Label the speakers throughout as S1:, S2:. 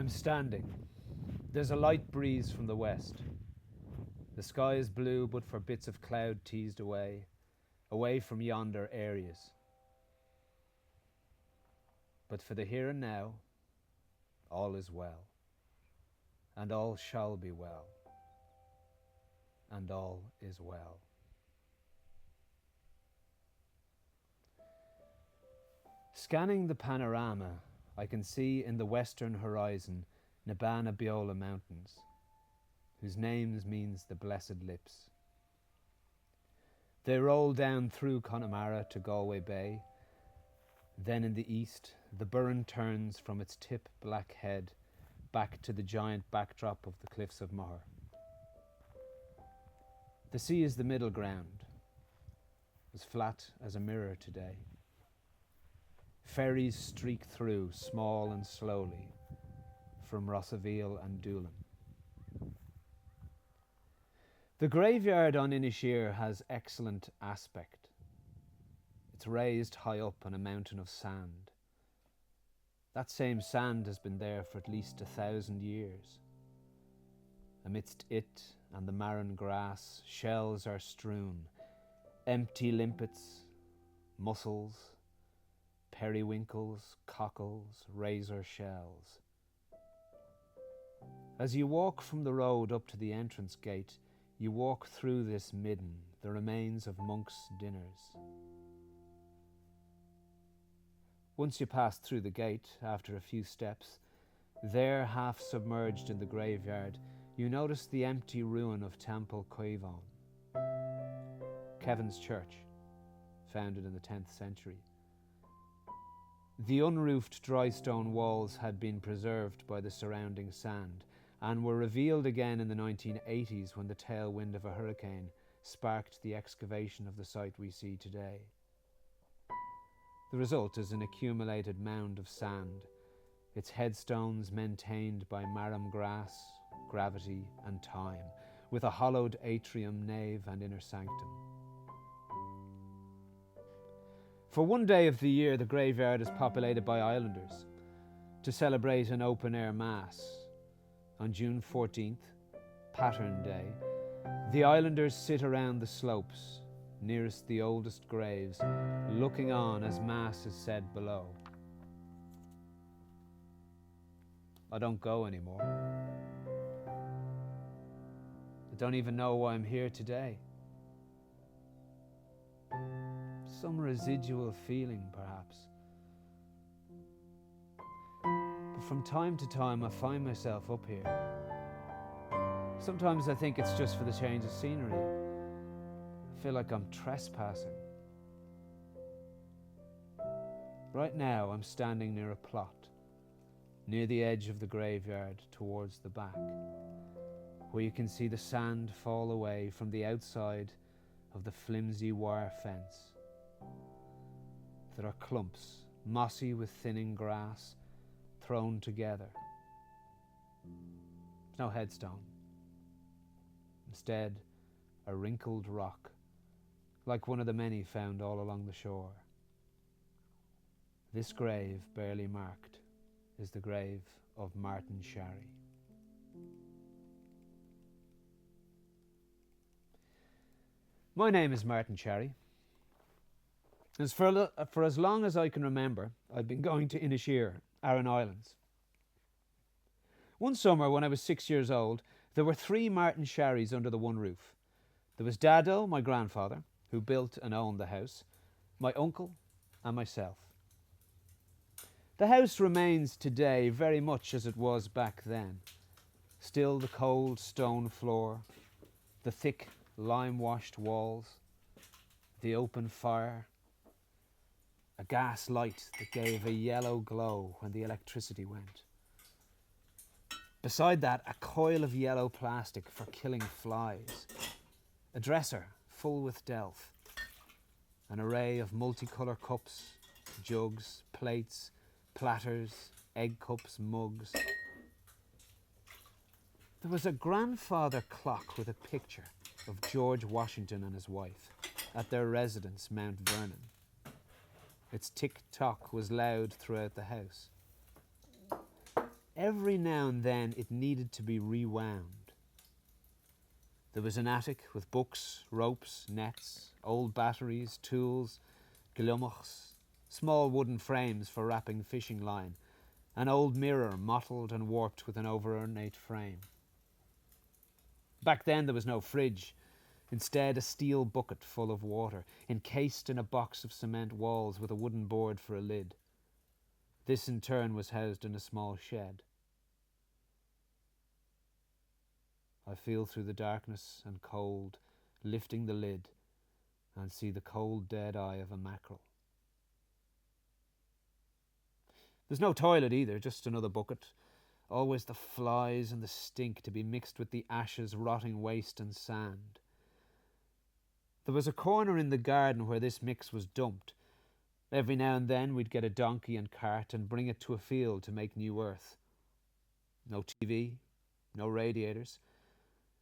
S1: I'm standing. There's a light breeze from the west. The sky is blue, but for bits of cloud teased away from yonder areas. But for the here and now, all is well, and all shall be well, and all is well. Scanning the panorama, I can see in the western horizon Nabana Biola Mountains, whose names means the blessed lips. They roll down through Connemara to Galway Bay. Then in the east, the Burren turns from its tip black head back to the giant backdrop of the cliffs of Moher. The sea is the middle ground, as flat as a mirror today. Ferries streak through, small and slowly, from Rossaveel and Doolin. The graveyard on Inishere has excellent aspect. It's raised high up on a mountain of sand. That same sand has been there for at least 1,000 years. Amidst it and the marron grass, shells are strewn, empty limpets, mussels, periwinkles, cockles, razor shells. As you walk from the road up to the entrance gate, you walk through this midden, the remains of monks' dinners. Once you pass through the gate, after a few steps, there, half submerged in the graveyard, you notice the empty ruin of Temple Coivon, Kevin's church, founded in the 10th century. The unroofed dry stone walls had been preserved by the surrounding sand and were revealed again in the 1980s when the tailwind of a hurricane sparked the excavation of the site we see today. The result is an accumulated mound of sand, its headstones maintained by marram grass, gravity and time, with a hollowed atrium, nave and inner sanctum. For one day of the year, the graveyard is populated by islanders to celebrate an open-air mass. On June 14th, Pattern Day, the islanders sit around the slopes nearest the oldest graves, looking on as mass is said below. I don't go anymore. I don't even know why I'm here today. Some residual feeling, perhaps. But from time to time, I find myself up here. Sometimes I think it's just for the change of scenery. I feel like I'm trespassing. Right now, I'm standing near a plot, near the edge of the graveyard towards the back, where you can see the sand fall away from the outside of the flimsy wire fence. There are clumps, mossy with thinning grass, thrown together. There's no headstone. Instead, a wrinkled rock, like one of the many found all along the shore. This grave, barely marked, is the grave of Martin Sharry. My name is Martin Sharry. As for as long as I can remember, I've been going to Inishere, Aran Islands. One summer when I was 6 years old, there were 3 Martin Sharrys under the one roof. There was Dado, my grandfather, who built and owned the house, my uncle and myself. The house remains today very much as it was back then. Still the cold stone floor, the thick lime-washed walls, the open fire, a gas light that gave a yellow glow when the electricity went. Beside that, a coil of yellow plastic for killing flies, a dresser full with delf, an array of multicolour cups, jugs, plates, platters, egg cups, mugs. There was a grandfather clock with a picture of George Washington and his wife at their residence, Mount Vernon. Its tick-tock was loud throughout the house. every now and then it needed to be rewound. There was an attic with books, ropes, nets, old batteries, tools, glumachs, small wooden frames for wrapping fishing line, an old mirror mottled and warped with an over-ornate frame. Back then there was no fridge. Instead, a steel bucket full of water, encased in a box of cement walls with a wooden board for a lid. This in turn was housed in a small shed. I feel through the darkness and cold, lifting the lid, and see the cold dead eye of a mackerel. There's no toilet either, just another bucket. Always the flies and the stink to be mixed with the ashes, rotting waste and sand. There was a corner in the garden where this mix was dumped. Every now and then we'd get a donkey and cart and bring it to a field to make new earth. No TV, no radiators.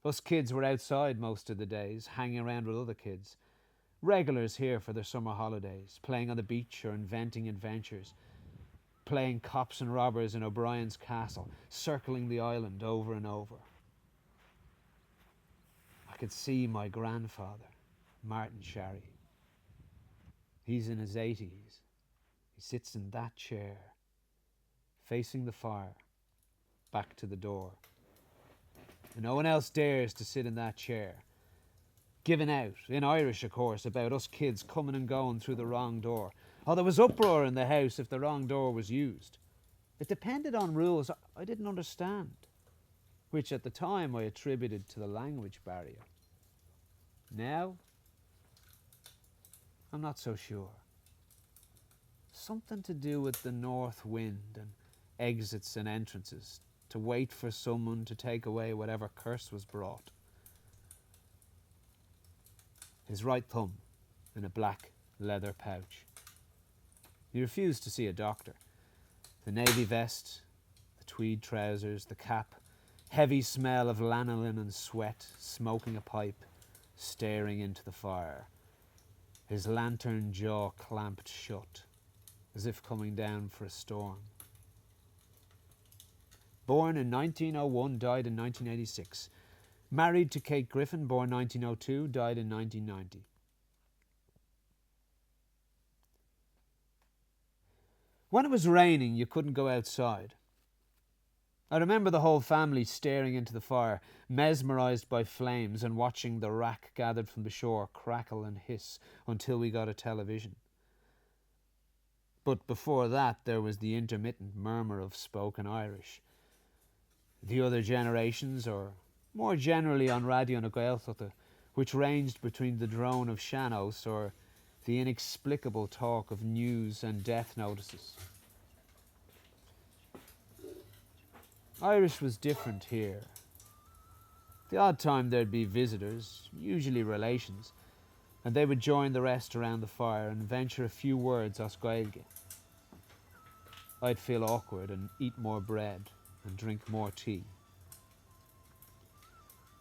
S1: Us kids were outside most of the days, hanging around with other kids. Regulars here for their summer holidays, playing on the beach or inventing adventures, playing cops and robbers in O'Brien's castle, circling the island over and over. I could see my grandfather, Martin Sharry. He's in his 80s. He sits in that chair, facing the fire, back to the door. And no one else dares to sit in that chair. Giving out, in Irish of course, about us kids coming and going through the wrong door. Oh, there was uproar in the house if the wrong door was used. It depended on rules I didn't understand, which at the time I attributed to the language barrier. Now, I'm not so sure. Something to do with the north wind and exits and entrances, to wait for someone to take away whatever curse was brought. His right thumb in a black leather pouch. He refused to see a doctor. The navy vest, the tweed trousers, the cap, heavy smell of lanolin and sweat, smoking a pipe, staring into the fire. His lantern jaw clamped shut, as if coming down for a storm. Born in 1901, died in 1986. Married to Kate Griffin, born 1902, died in 1990. When it was raining, you couldn't go outside. I remember the whole family staring into the fire, mesmerised by flames and watching the wrack gathered from the shore crackle and hiss until we got a television. But before that, there was the intermittent murmur of spoken Irish. The other generations, or more generally on Radio na Gaeltachta, which ranged between the drone of sean-nós or the inexplicable talk of news and death notices. Irish was different here. The odd time there'd be visitors, usually relations, and they would join the rest around the fire and venture a few words as Gaeilge. I'd feel awkward and eat more bread and drink more tea.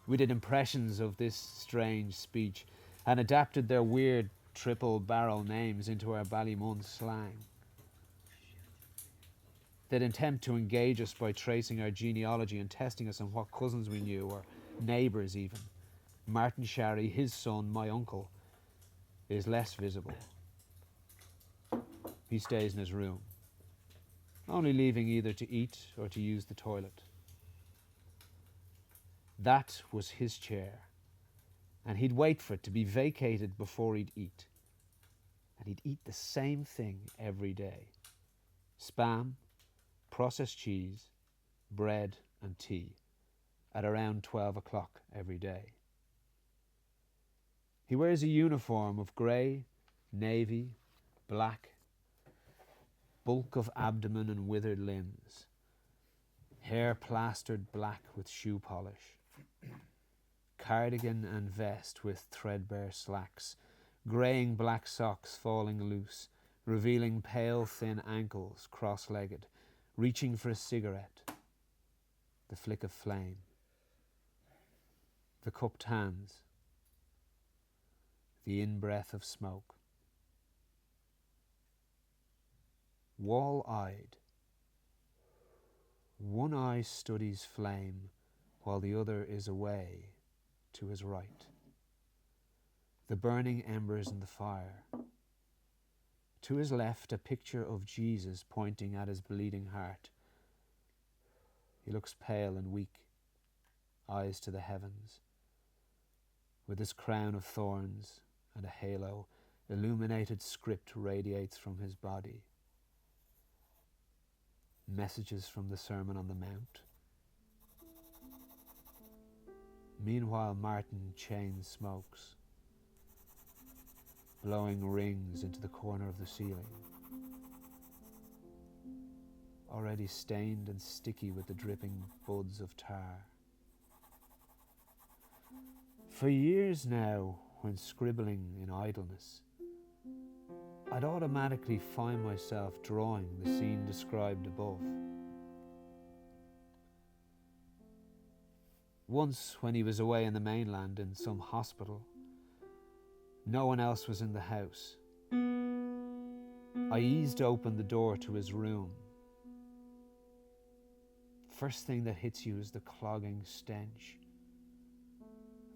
S1: We did impressions of this strange speech and adapted their weird triple-barrel names into our Ballymun slang. They'd attempt to engage us by tracing our genealogy and testing us on what cousins we knew, or neighbours even. Martin Sharry, his son, my uncle, is less visible. He stays in his room, only leaving either to eat or to use the toilet. That was his chair, and he'd wait for it to be vacated before he'd eat. And he'd eat the same thing every day. Spam, processed cheese, bread and tea at around 12 o'clock every day. He wears a uniform of grey, navy, black, bulk of abdomen and withered limbs, hair plastered black with shoe polish, cardigan and vest with threadbare slacks, greying black socks falling loose, revealing pale thin ankles cross-legged, reaching for a cigarette, the flick of flame, the cupped hands, the in-breath of smoke. Wall-eyed, One eye studies flame, while the other is away to his right. The burning embers in the fire. To his left, a picture of Jesus pointing at his bleeding heart. He looks pale and weak, eyes to the heavens. With his crown of thorns and a halo, illuminated script radiates from his body. Messages from the Sermon on the Mount. Meanwhile, Martin chain smokes, blowing rings into the corner of the ceiling, already stained and sticky with the dripping buds of tar. For years now, when scribbling in idleness, I'd automatically find myself drawing the scene described above. Once, when he was away in the mainland in some hospital, no one else was in the house. I eased open the door to his room. First thing that hits you is the clogging stench.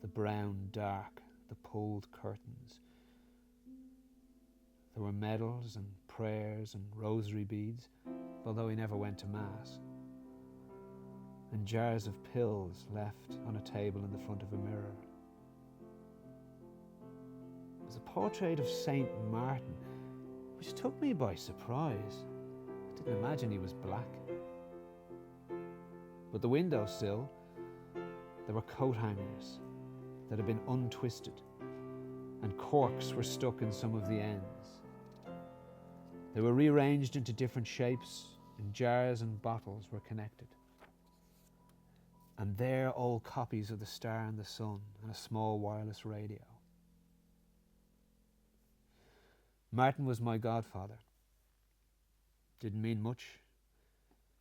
S1: The brown dark, the pulled curtains. There were medals and prayers and rosary beads, although he never went to Mass. And jars of pills left on a table in the front of a mirror. It was a portrait of Saint Martin, which took me by surprise. I didn't imagine he was black. But the windowsill, there were coat hangers that had been untwisted, and corks were stuck in some of the ends. They were rearranged into different shapes, and jars and bottles were connected. And there, old copies of The Star and the Sun and a small wireless radio. Martin was my godfather. Didn't mean much.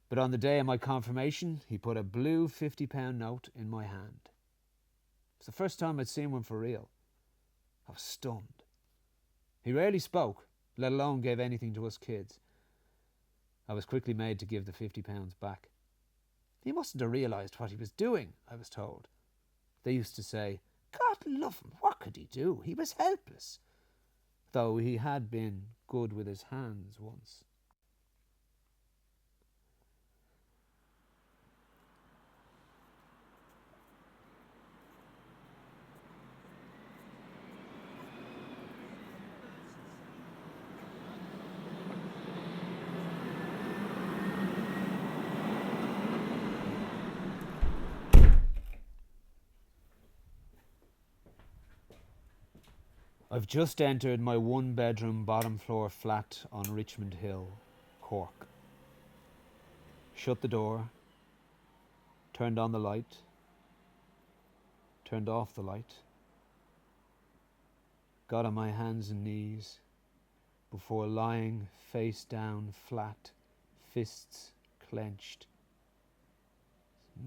S1: But on the day of my confirmation, he put a blue £50 note in my hand. It's the first time I'd seen one for real. I was stunned. He rarely spoke, let alone gave anything to us kids. I was quickly made to give the £50 back. He mustn't have realised what he was doing, I was told. They used to say, God love him, what could he do? He was helpless. Though he had been good with his hands once. I've just entered my one-bedroom bottom-floor flat on Richmond Hill, Cork. Shut the door, turned on the light, turned off the light, got on my hands and knees before lying face down flat, fists clenched,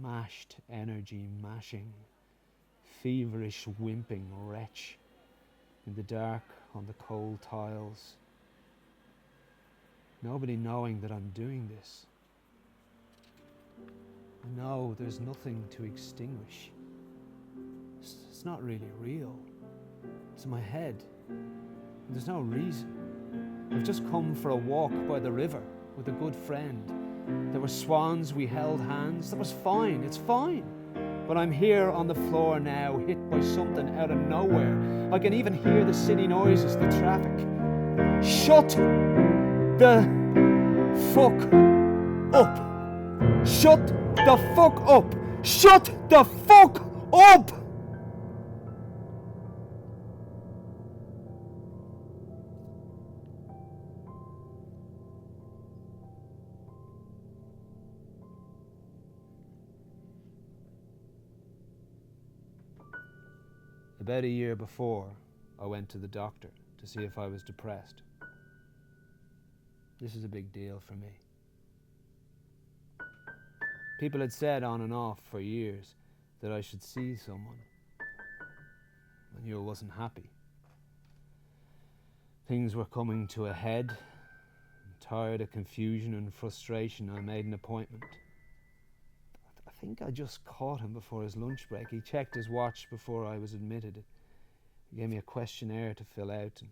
S1: mashed energy mashing, feverish wimping wretch. In the dark, on the cold tiles. Nobody knowing that I'm doing this. I know there's nothing to extinguish. It's not really real. It's in my head. There's no reason. I've just come for a walk by the river with a good friend. There were swans, we held hands. That was fine, it's fine. But I'm here on the floor now, hit by something out of nowhere. I can even hear the city noises, the traffic. Shut the fuck up. Shut the fuck up. Shut the fuck up. About a year before, I went to the doctor to see if I was depressed. This is a big deal for me. People had said on and off for years that I should see someone. I knew I wasn't happy. Things were coming to a head. Tired of confusion and frustration, I made an appointment. think I just caught him before his lunch break. He checked his watch before I was admitted. He gave me a questionnaire to fill out. And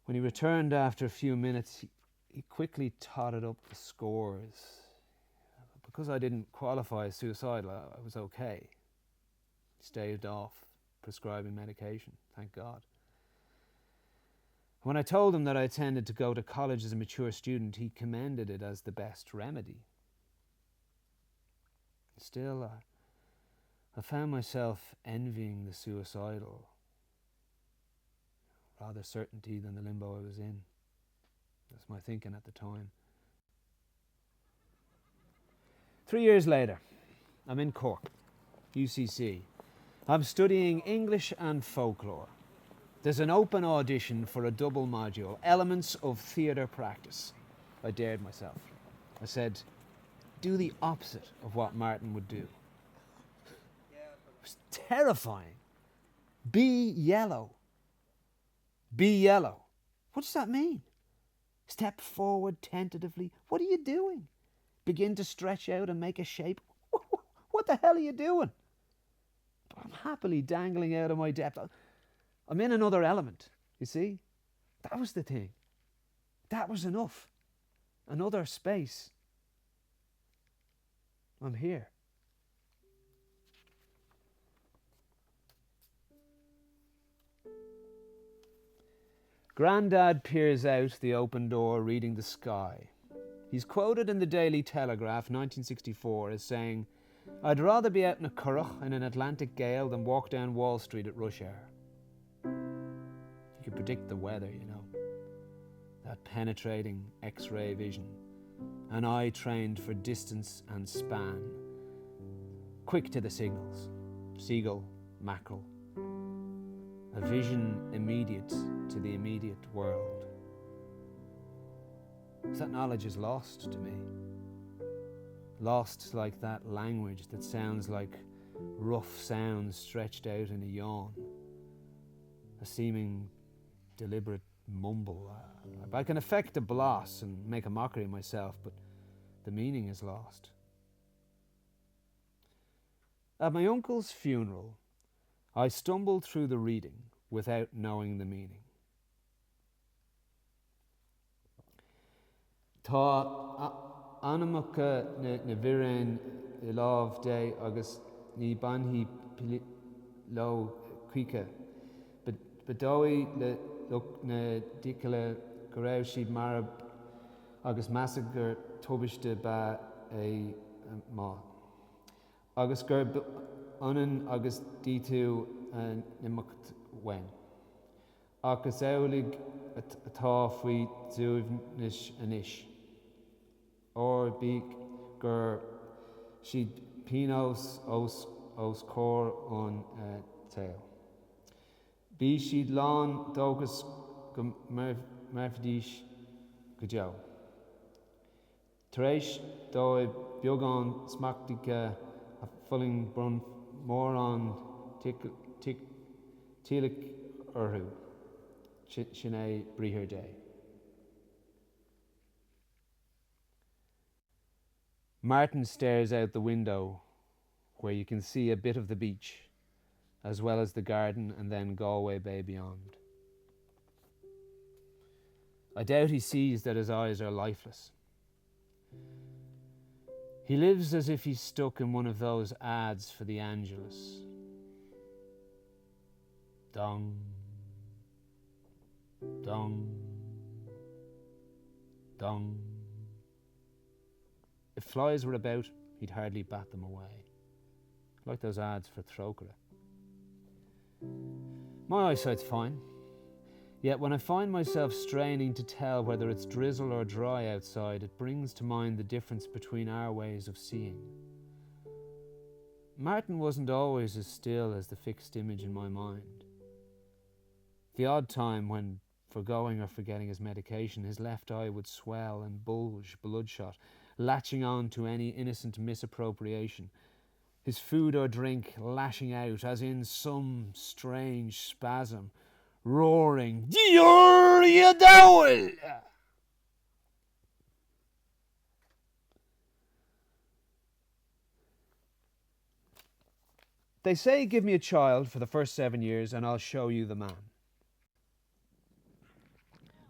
S1: when he returned after a few minutes, he quickly totted up the scores. Because I didn't qualify as suicidal, I was okay. Staved off prescribing medication, thank God. When I told him that I intended to go to college as a mature student, he commended it as the best remedy. Still, I found myself envying the suicidal, rather certainty than the limbo I was in. That's my thinking at the time. 3 years later, I'm in Cork, UCC. I'm studying English and folklore. There's an open audition for a double module, Elements of Theatre Practice. I dared myself. I said, do the opposite of what Martin would do. It was terrifying. Be yellow. Be yellow. What does that mean? Step forward tentatively. What are you doing? Begin to stretch out and make a shape. What the hell are you doing? But I'm happily dangling out of my depth. I'm in another element, you see? That was the thing. That was enough. Another space. I'm here. Grandad peers out the open door, reading the sky. He's quoted in the Daily Telegraph, 1964, as saying, "I'd rather be out in a curragh in an Atlantic gale than walk down Wall Street at rush hour." You can predict the weather, you know. That penetrating X-ray vision. An eye trained for distance and span. Quick to the signals. Seagull, mackerel. A vision immediate to the immediate world. That knowledge is lost to me. Lost like that language that sounds like rough sounds stretched out in a yawn. A seeming deliberate mumble. I can affect a bloss and make a mockery of myself, but the meaning is lost. At my uncle's funeral, I stumbled through the reading without knowing the meaning. Tá anamacha na viren I láv de agus ní banhi lo cuica. Bedói le look na dicala goraw siad marab agus massacre tobiste ba a ma. Agus gur anan agus ditu nimacht wen. Agus eulig atá fwy zuivnish anish. Or big gur siad pinos os cor on tail. Bí siad lán dógus go merfdísh go jau. Taréis dói biogan smachtica a fulling brun mór an tílik urhu. Sinné brihir day. Martin stares out the window where you can see a bit of the beach as well as the garden and then Galway Bay beyond. I doubt he sees that his eyes are lifeless. He lives as if he's stuck in one of those ads for the Angelus. Dong, dong, dong. If flies were about, he'd hardly bat them away. Like those ads for Trócaire. My eyesight's fine. Yet when I find myself straining to tell whether it's drizzle or dry outside, it brings to mind the difference between our ways of seeing. Martin wasn't always as still as the fixed image in my mind. The odd time when, forgoing or forgetting his medication, his left eye would swell and bulge bloodshot, latching on to any innocent misappropriation, his food or drink lashing out as in some strange spasm, roaring, "Dior Yadawel!" They say give me a child for the first 7 years and I'll show you the man.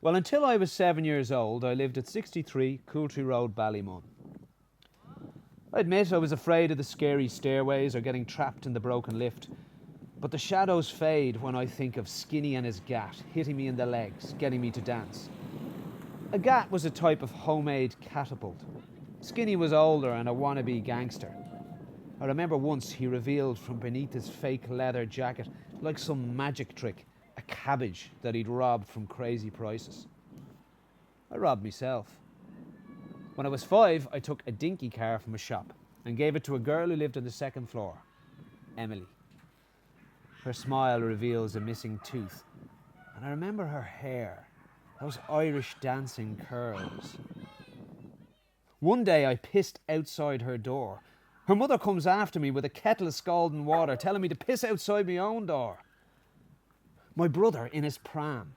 S1: Well, until I was 7 years old, I lived at 63 Coultry Road, Ballymun. I admit I was afraid of the scary stairways or getting trapped in the broken lift, but the shadows fade when I think of Skinny and his gat hitting me in the legs, getting me to dance. A gat was a type of homemade catapult. Skinny was older and a wannabe gangster. I remember once he revealed from beneath his fake leather jacket, like some magic trick, a cabbage that he'd robbed from crazy prices. I robbed myself. When I was 5, I took a dinky car from a shop and gave it to a girl who lived on the second floor, Emily. Her smile reveals a missing tooth, and I remember her hair, those Irish dancing curls. One day I pissed outside her door. Her mother comes after me with a kettle of scalding water, telling me to piss outside my own door. My brother, in his pram,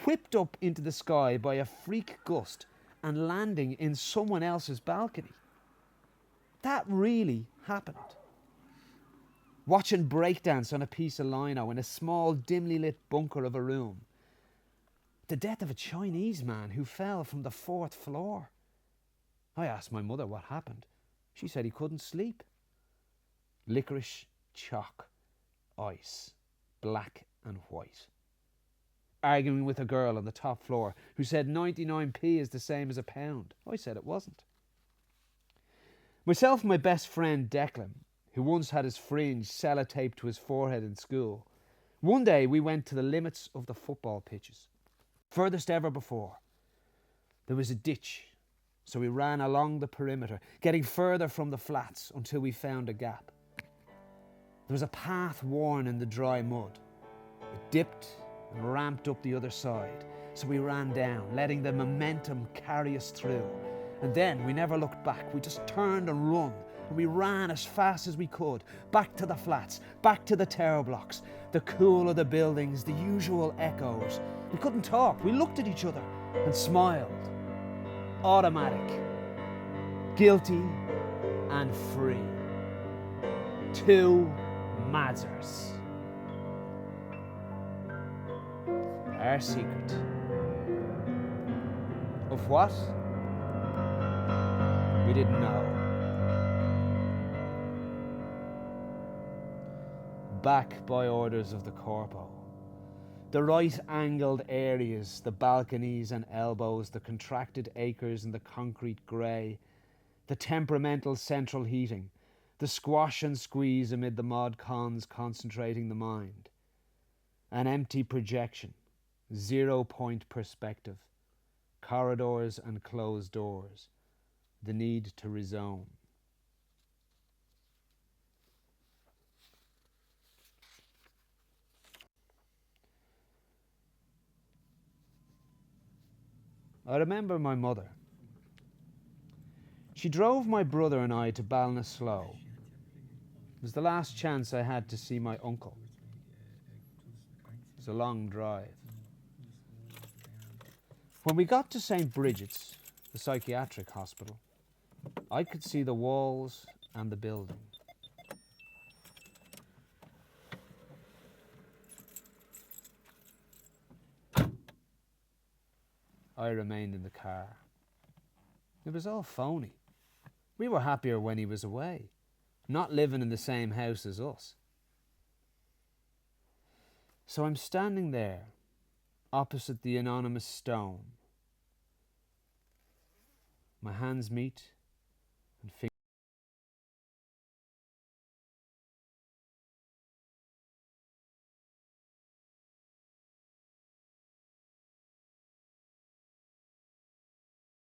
S1: whipped up into the sky by a freak gust and landing in someone else's balcony. That really happened. Watching breakdance on a piece of lino in a small, dimly lit bunker of a room. The death of a Chinese man who fell from the 4th floor. I asked my mother what happened. She said he couldn't sleep. Licorice, chalk, ice, black and white. Arguing with a girl on the top floor who said 99p is the same as £1. I said it wasn't. Myself and my best friend Declan, who once had his fringe sellotaped to his forehead in school, one day we went to the limits of the football pitches. Furthest ever before. There was a ditch, so we ran along the perimeter, getting further from the flats until we found a gap. There was a path worn in the dry mud. It dipped and ramped up the other side, so we ran down, letting the momentum carry us through. And then we never looked back. We just turned and run, and we ran as fast as we could, back to the flats, back to the tower blocks, the cool of the buildings, the usual echoes. We couldn't talk. We looked at each other and smiled. Automatic, guilty and free. 2 Mazers. Our secret. Of what? We didn't know. Back by orders of the corpo. The right-angled areas, the balconies and elbows, the contracted acres and the concrete grey, the temperamental central heating, the squash and squeeze amid the mod cons concentrating the mind. An empty projection, 0-point perspective, corridors and closed doors, the need to rezone. I remember my mother. She drove my brother and I to Ballinasloe. It was the last chance I had to see my uncle. It was a long drive. When we got to St. Bridget's, the psychiatric hospital, I could see the walls and the building. I remained in the car. It was all phony. We were happier when he was away, not living in the same house as us. So I'm standing there, opposite the anonymous stone. My hands meet and fingers